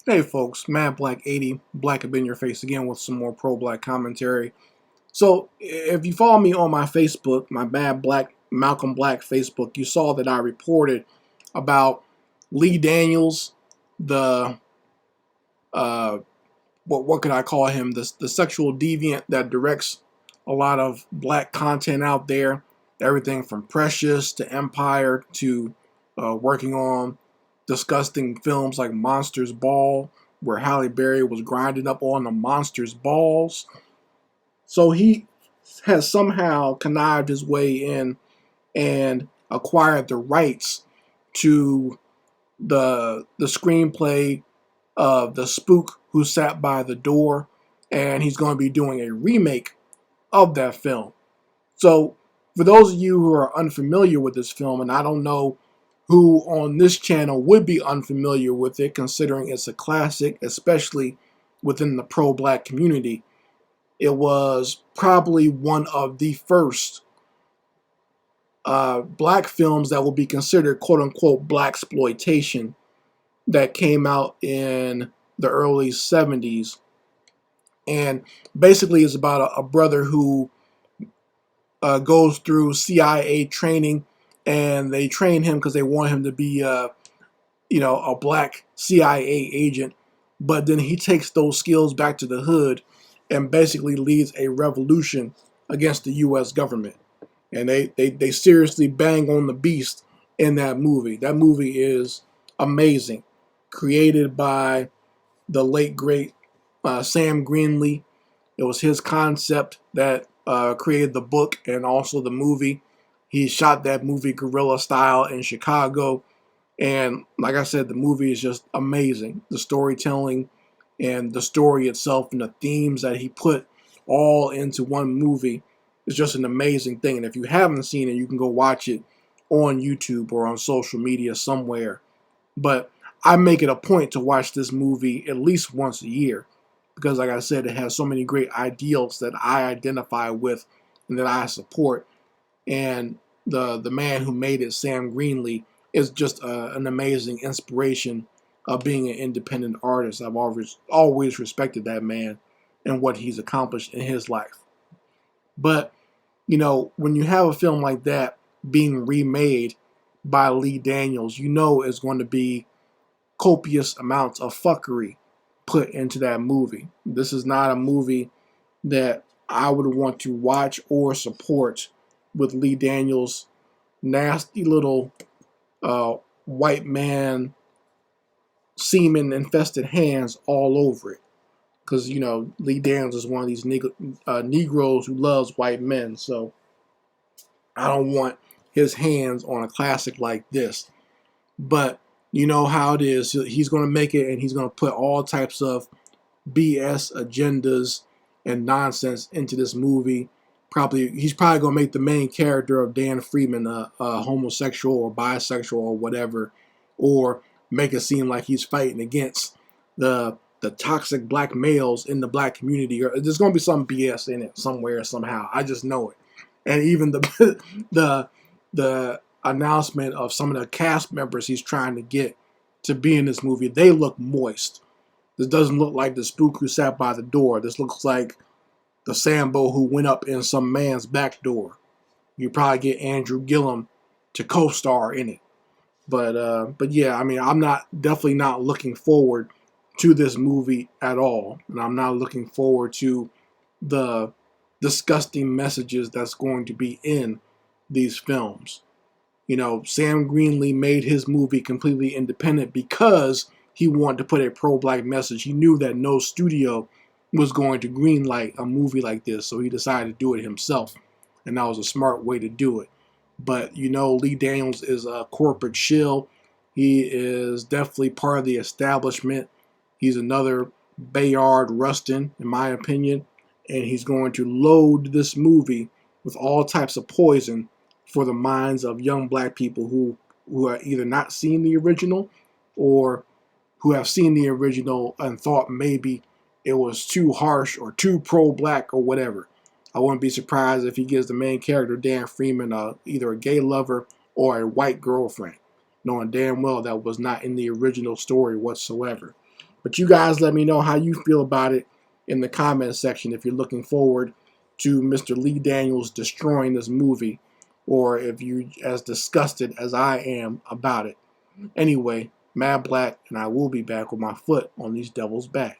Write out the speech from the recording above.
Hey folks, Mad Black 80, Black up in your face again with some more pro-black commentary. So if you follow me on my Facebook, my Mad Black Malcolm Black Facebook, you saw that I reported about Lee Daniels, the what could I call him? The sexual deviant that directs a lot of black content out there. Everything from Precious to Empire to working on disgusting films like Monsters Ball, where Halle Berry was grinding up on the monster's balls. So he has somehow connived his way in and acquired the rights to the screenplay of the Spook Who Sat by the Door, and he's going to be doing a remake of that film. So, for those of you who are unfamiliar with this film, and I don't know who on this channel would be unfamiliar with it, considering it's a classic, especially within the pro-black community, it was probably one of the first black films that will be considered quote-unquote black exploitation that came out in the early 70s, and basically is about a brother who goes through CIA training, and they train him because they want him to be a black CIA agent, but then he takes those skills back to the hood and basically leads a revolution against the U.S. government. And they seriously bang on the beast in that movie. That movie is amazing, created by the late great Sam Greenlee. It was his concept that created the book and also the movie. He shot that movie guerrilla style in Chicago. And like I said, the movie is just amazing. The storytelling and the story itself and the themes that he put all into one movie is just an amazing thing. And if you haven't seen it, you can go watch it on YouTube or on social media somewhere. But I make it a point to watch this movie at least once a year because, like I said, it has so many great ideals that I identify with and that I support. And the man who made it, Sam Greenlee, is just an amazing inspiration of being an independent artist. I've always respected that man and what he's accomplished in his life. But when you have a film like that being remade by Lee Daniels, it's going to be copious amounts of fuckery put into that movie. This is not a movie that I would want to watch or support with Lee Daniels' nasty little white man semen infested hands all over it. Because, Lee Daniels is one of these Negroes who loves white men. So I don't want his hands on a classic like this. But you know how it is. He's going to make it, and he's going to put all types of BS agendas and nonsense into this movie. He's probably going to make the main character of Dan Freeman a homosexual or bisexual or whatever, or make it seem like he's fighting against the toxic black males in the black community. Or there's going to be some BS in it somewhere somehow. I just know it. And even the announcement of some of the cast members he's trying to get to be in this movie, they look moist. This doesn't look like the Spook Who Sat by the Door. This looks like the Sambo who went up in some man's back door. You probably get Andrew Gillum to co-star in it. But yeah, I mean, definitely not looking forward to this movie at all, and I'm not looking forward to the disgusting messages that's going to be in these films. Sam Greenlee made his movie completely independent because he wanted to put a pro-black message. He knew that no studio was going to greenlight a movie like this, so he decided to do it himself, and that was a smart way to do it. But Lee Daniels is a corporate shill. He is definitely part of the establishment. He's another Bayard Rustin, in my opinion, and he's going to load this movie with all types of poison for the minds of young black people who are either not seen the original or who have seen the original and thought maybe it was too harsh or too pro-black or whatever. I wouldn't be surprised if he gives the main character, Dan Freeman, either a gay lover or a white girlfriend, knowing damn well that was not in the original story whatsoever. But you guys let me know how you feel about it in the comment section if you're looking forward to Mr. Lee Daniels destroying this movie, or if you're as disgusted as I am about it. Anyway, Mad Black, and I will be back with my foot on these devils' back.